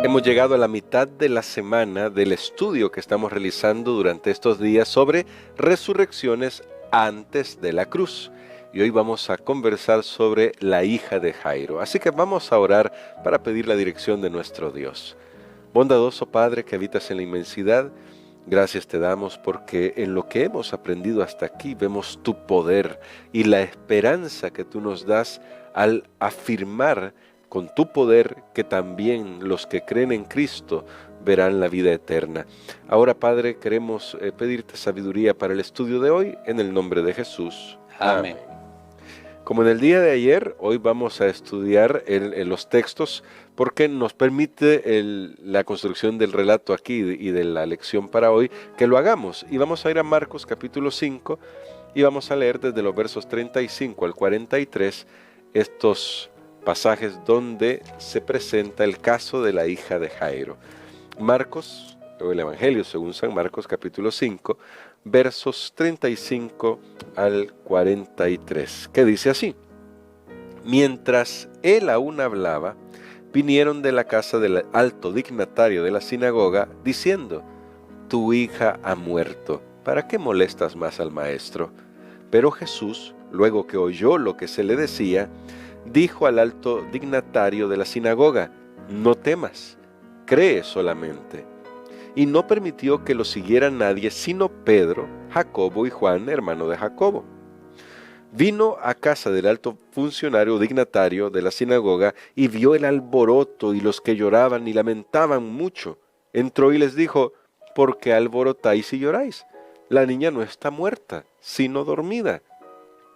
Hemos llegado a la mitad de la semana del estudio que estamos realizando durante estos días sobre resurrecciones antes de la cruz. Y hoy vamos a conversar sobre la hija de Jairo. Así que vamos a orar para pedir la dirección de nuestro Dios. Bondadoso Padre que habitas en la inmensidad, gracias te damos porque en lo que hemos aprendido hasta aquí vemos tu poder y la esperanza que tú nos das al afirmar con tu poder que también los que creen en Cristo verán la vida eterna. Ahora, Padre, queremos pedirte sabiduría para el estudio de hoy, en el nombre de Jesús. Amén. Como en el día de ayer, hoy vamos a estudiar los textos porque nos permite la construcción del relato aquí y de la lección para hoy que lo hagamos. Y vamos a ir a Marcos capítulo 5 y vamos a leer desde los versos 35 al 43 estos pasajes donde se presenta el caso de la hija de Jairo. Marcos, o el Evangelio según San Marcos, capítulo 5, versos 35 al 43, que dice así: Mientras él aún hablaba, vinieron de la casa del alto dignatario de la sinagoga, diciendo: Tu hija ha muerto, ¿para qué molestas más al maestro? Pero Jesús, luego que oyó lo que se le decía, dijo al alto dignatario de la sinagoga: No temas, cree solamente. Y no permitió que lo siguiera nadie sino Pedro, Jacobo y Juan, hermano de Jacobo. Vino a casa del alto funcionario dignatario de la sinagoga y vio el alboroto y los que lloraban y lamentaban mucho. Entró y les dijo: ¿Por qué alborotáis y lloráis? La niña no está muerta, sino dormida.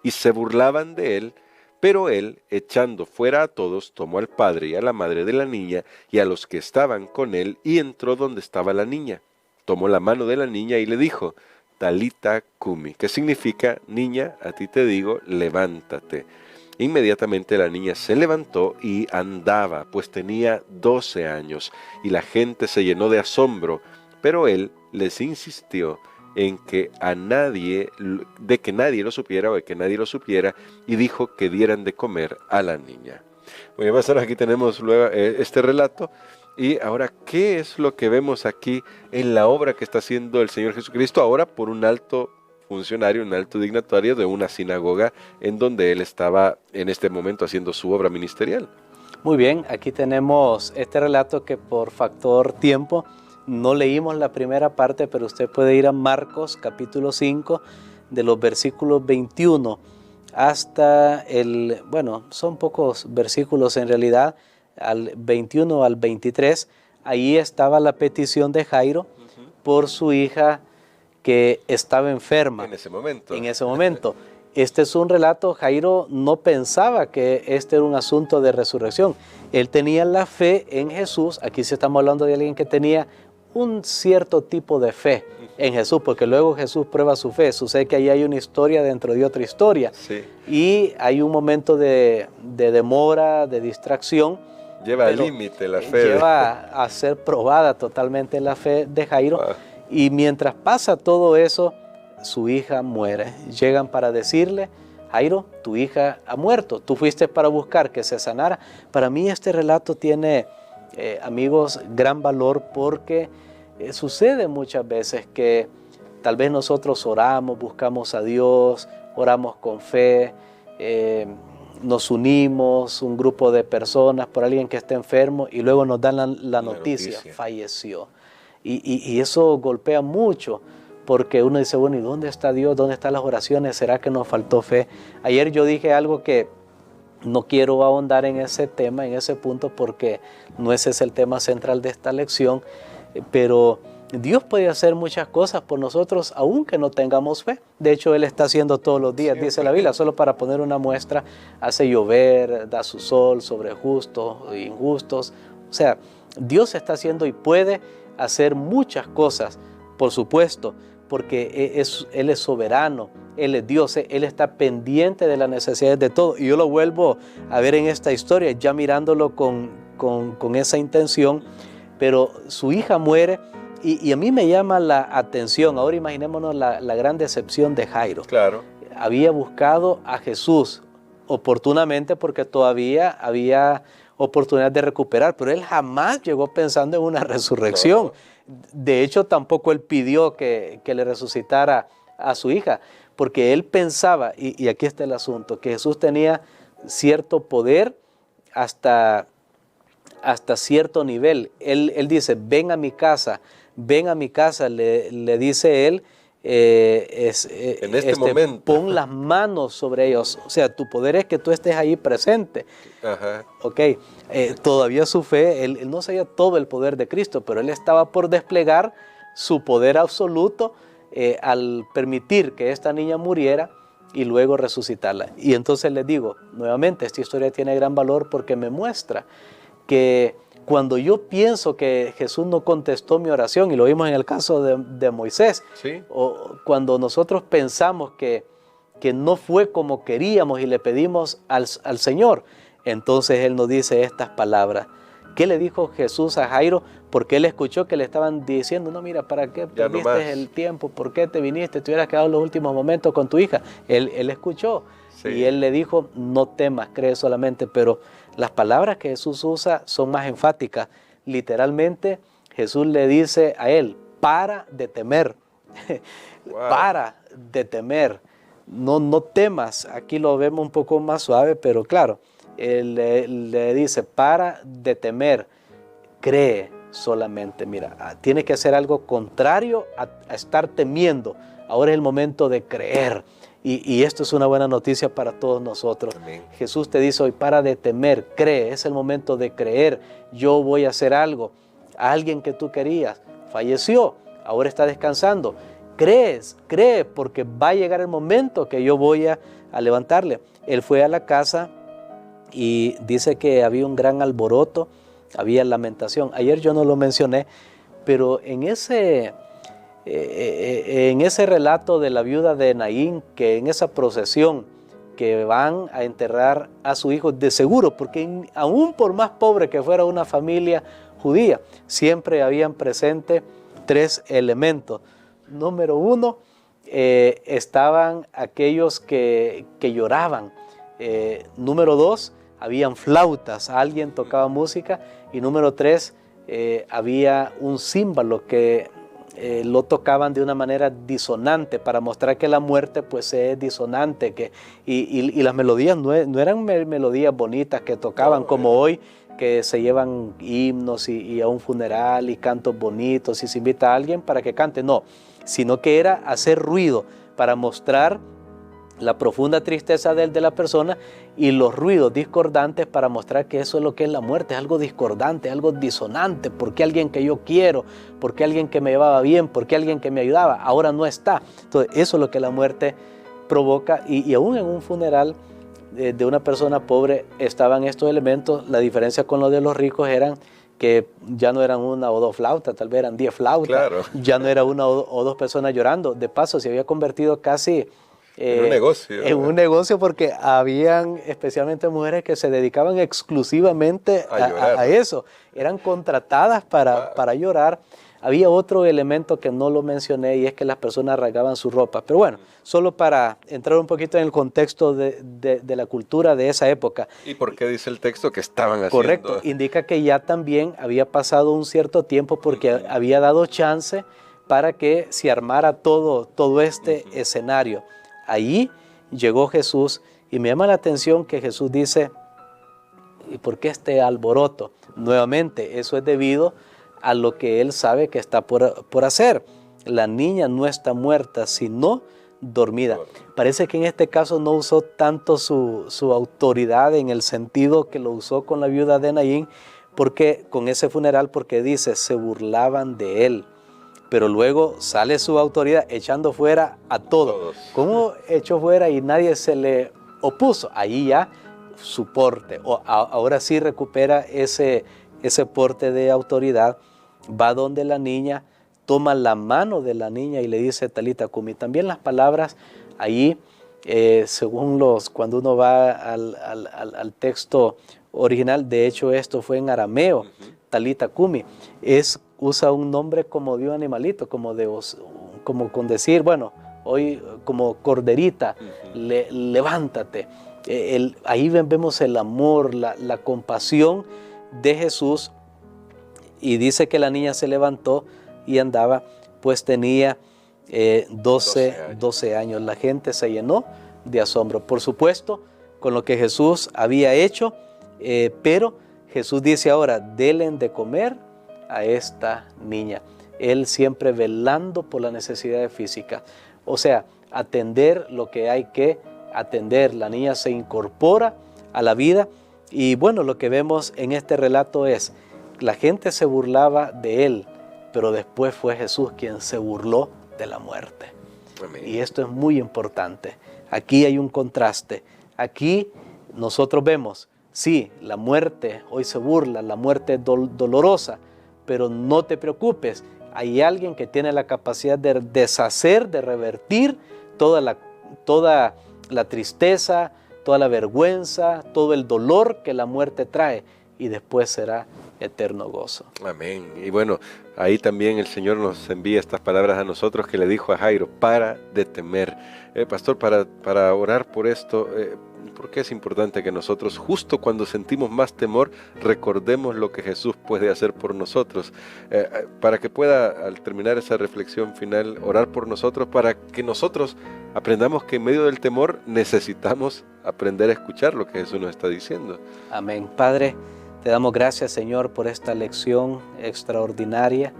Y se burlaban de él. Pero él, echando fuera a todos, tomó al padre y a la madre de la niña y a los que estaban con él, y entró donde estaba la niña. Tomó la mano de la niña y le dijo: Talita cumi, que significa: niña, a ti te digo, levántate. Inmediatamente la niña se levantó y andaba, pues tenía 12 años, y la gente se llenó de asombro, pero él les insistió en que nadie lo supiera o de que nadie lo supiera, y dijo que dieran de comer a la niña. Muy bien, pastor, aquí tenemos luego este relato. Y ahora, ¿qué es lo que vemos aquí en la obra que está haciendo el Señor Jesucristo ahora por un alto funcionario, un alto dignatario de una sinagoga en donde él estaba en este momento haciendo su obra ministerial? Muy bien, aquí tenemos este relato que por factor tiempo no leímos la primera parte, pero usted puede ir a Marcos capítulo 5 de los versículos 21 hasta son pocos versículos en realidad, al 21 al 23. Ahí estaba la petición de Jairo por su hija que estaba enferma. En ese momento. Este es un relato, Jairo no pensaba que este era un asunto de resurrección. Él tenía la fe en Jesús. Aquí sí estamos hablando de alguien que tenía un cierto tipo de fe en Jesús, porque luego Jesús prueba su fe. Sucede que ahí hay una historia dentro de otra historia. Sí. Y hay un momento de demora, de distracción. Lleva al límite la fe. Lleva a ser probada totalmente la fe de Jairo. Wow. Y mientras pasa todo eso, su hija muere. Llegan para decirle: Jairo, tu hija ha muerto. Tú fuiste para buscar que se sanara. Para mí este relato tiene, amigos, gran valor porque sucede muchas veces que tal vez nosotros oramos, buscamos a Dios, oramos con fe, nos unimos, un grupo de personas por alguien que está enfermo y luego nos dan la noticia, falleció. Y eso golpea mucho porque uno dice: bueno, ¿y dónde está Dios? ¿Dónde están las oraciones? ¿Será que nos faltó fe? Ayer yo dije algo que no quiero ahondar en ese tema, en ese punto, porque no ese es el tema central de esta lección, pero Dios puede hacer muchas cosas por nosotros aunque no tengamos fe. De hecho, Él está haciendo todos los días, dice la Biblia. Solo para poner una muestra, hace llover, da su sol sobre justos e injustos. O sea, Dios está haciendo y puede hacer muchas cosas, por supuesto, porque Él es soberano, Él es Dios, Él está pendiente de las necesidades de todo. Y yo lo vuelvo a ver en esta historia, ya mirándolo con esa intención, pero su hija muere y a mí me llama la atención. Ahora imaginémonos la gran decepción de Jairo. Claro. Había buscado a Jesús oportunamente porque todavía había oportunidad de recuperar, pero él jamás llegó pensando en una resurrección. De hecho, tampoco él pidió que le resucitara a su hija, porque él pensaba, y aquí está el asunto, que Jesús tenía cierto poder hasta cierto nivel. Él dice, ven a mi casa, le dice él, en este momento. pon las manos sobre ellos. O sea, tu poder es que tú estés ahí presente. Ajá. Ok, todavía su fe, él no sabía todo el poder de Cristo, pero él estaba por desplegar su poder absoluto al permitir que esta niña muriera y luego resucitarla. Y entonces les digo, nuevamente, esta historia tiene gran valor porque me muestra que cuando yo pienso que Jesús no contestó mi oración, y lo vimos en el caso de Moisés, ¿Sí? o cuando nosotros pensamos que no fue como queríamos y le pedimos al Señor, entonces Él nos dice estas palabras. ¿Qué le dijo Jesús a Jairo? Porque él escuchó que le estaban diciendo, no, mira, ¿para qué perdiste el tiempo? ¿Por qué te viniste? Te hubieras quedado en los últimos momentos con tu hija. Él escuchó, sí. Y él le dijo, no temas, cree solamente. Pero las palabras que Jesús usa son más enfáticas. Literalmente, Jesús le dice a él, para de temer. Wow. Para de temer. No temas. Aquí lo vemos un poco más suave, pero claro, él le dice, para de temer, cree solamente. Mira, tienes que hacer algo contrario a estar temiendo. Ahora es el momento de creer. Y esto es una buena noticia para todos nosotros. Amén. Jesús te dice hoy, para de temer, cree. Es el momento de creer. Yo voy a hacer algo. Alguien que tú querías falleció, ahora está descansando. Cree, porque va a llegar el momento que yo voy a levantarle. Él fue a la casa y dice que había un gran alboroto, había lamentación. Ayer yo no lo mencioné, pero en ese relato de la viuda de Naín, que en esa procesión que van a enterrar a su hijo, de seguro, porque aún por más pobre que fuera una familia judía, siempre habían presente 3 elementos. Número 1, estaban aquellos que lloraban. Número 2, habían flautas, alguien tocaba música. Y número 3, había un címbalo que lo tocaban de una manera disonante para mostrar que la muerte pues es disonante, y las melodías no eran melodías bonitas que tocaban como hoy, que se llevan himnos y a un funeral y cantos bonitos y se invita a alguien para que cante, no, sino que era hacer ruido para mostrar la profunda tristeza de la persona, y los ruidos discordantes para mostrar que eso es lo que es la muerte, es algo discordante, algo disonante. ¿Por qué alguien que yo quiero? ¿Por qué alguien que me llevaba bien? ¿Por qué alguien que me ayudaba ahora no está? Entonces eso es lo que la muerte provoca, y aún en un funeral de una persona pobre estaban estos elementos. La diferencia con los de los ricos eran que ya no eran 1 o 2 flautas, tal vez eran 10 flautas, claro. Ya no era 1 o 2 personas llorando. De paso, se había convertido casi en un negocio. En un negocio, porque habían especialmente mujeres que se dedicaban exclusivamente a eso. Eran contratadas para llorar. Había otro elemento que no lo mencioné, y es que las personas rasgaban su ropa. Pero bueno, solo para entrar un poquito en el contexto de la cultura de esa época. ¿Y por qué dice el texto que estaban haciendo? Correcto, indica que ya también había pasado un cierto tiempo, porque había dado chance para que se armara todo este escenario. Allí llegó Jesús, y me llama la atención que Jesús dice, ¿y por qué este alboroto? Nuevamente, eso es debido a lo que Él sabe que está por hacer. La niña no está muerta, sino dormida. Parece que en este caso no usó tanto su autoridad en el sentido que lo usó con la viuda de Naín, porque con ese funeral, porque dice, se burlaban de él. Pero luego sale su autoridad echando fuera a todos. ¿Cómo echó fuera y nadie se le opuso? Ahí ya su porte, ahora sí recupera ese porte de autoridad. Va donde la niña, toma la mano de la niña y le dice, Talita Cumi. También las palabras ahí, según cuando uno va al texto original, de hecho esto fue en arameo, Talita Cumi, usa un nombre como de un animalito, como con decir, bueno, hoy como corderita, levántate. Ahí vemos el amor, la compasión de Jesús. Y dice que la niña se levantó y andaba, pues tenía 12 años. La gente se llenó de asombro, por supuesto, con lo que Jesús había hecho, pero Jesús dice ahora, denle de comer a esta niña. Él siempre velando por las necesidades físicas. O sea, atender lo que hay que atender. La niña se incorpora a la vida y bueno, lo que vemos en este relato es, la gente se burlaba de él, pero después fue Jesús quien se burló de la muerte. Amén. Y esto es muy importante. Aquí hay un contraste. Aquí nosotros vemos, sí, la muerte hoy se burla, la muerte es dolorosa, pero no te preocupes, hay alguien que tiene la capacidad de deshacer, de revertir toda la tristeza, toda la vergüenza, todo el dolor que la muerte trae, y después será eterno gozo. Amén. Y bueno, ahí también el Señor nos envía estas palabras a nosotros que le dijo a Jairo, para de temer. Pastor, para orar por esto, ¿por qué es importante que nosotros, justo cuando sentimos más temor, recordemos lo que Jesús puede hacer por nosotros? Para que pueda, al terminar esa reflexión final, orar por nosotros, para que nosotros aprendamos que en medio del temor necesitamos aprender a escuchar lo que Jesús nos está diciendo. Amén. Padre, te damos gracias, Señor, por esta lección extraordinaria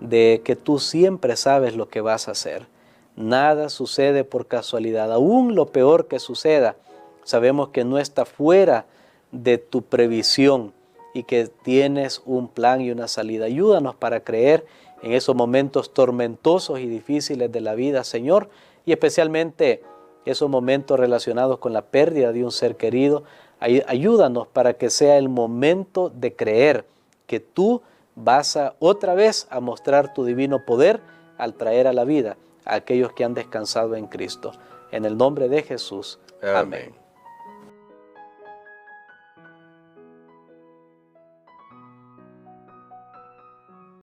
de que tú siempre sabes lo que vas a hacer. Nada sucede por casualidad. Aún lo peor que suceda, sabemos que no está fuera de tu previsión y que tienes un plan y una salida. Ayúdanos para creer en esos momentos tormentosos y difíciles de la vida, Señor, y especialmente esos momentos relacionados con la pérdida de un ser querido. Ayúdanos para que sea el momento de creer que tú vas otra vez a mostrar tu divino poder al traer a la vida a aquellos que han descansado en Cristo. En el nombre de Jesús. Amén.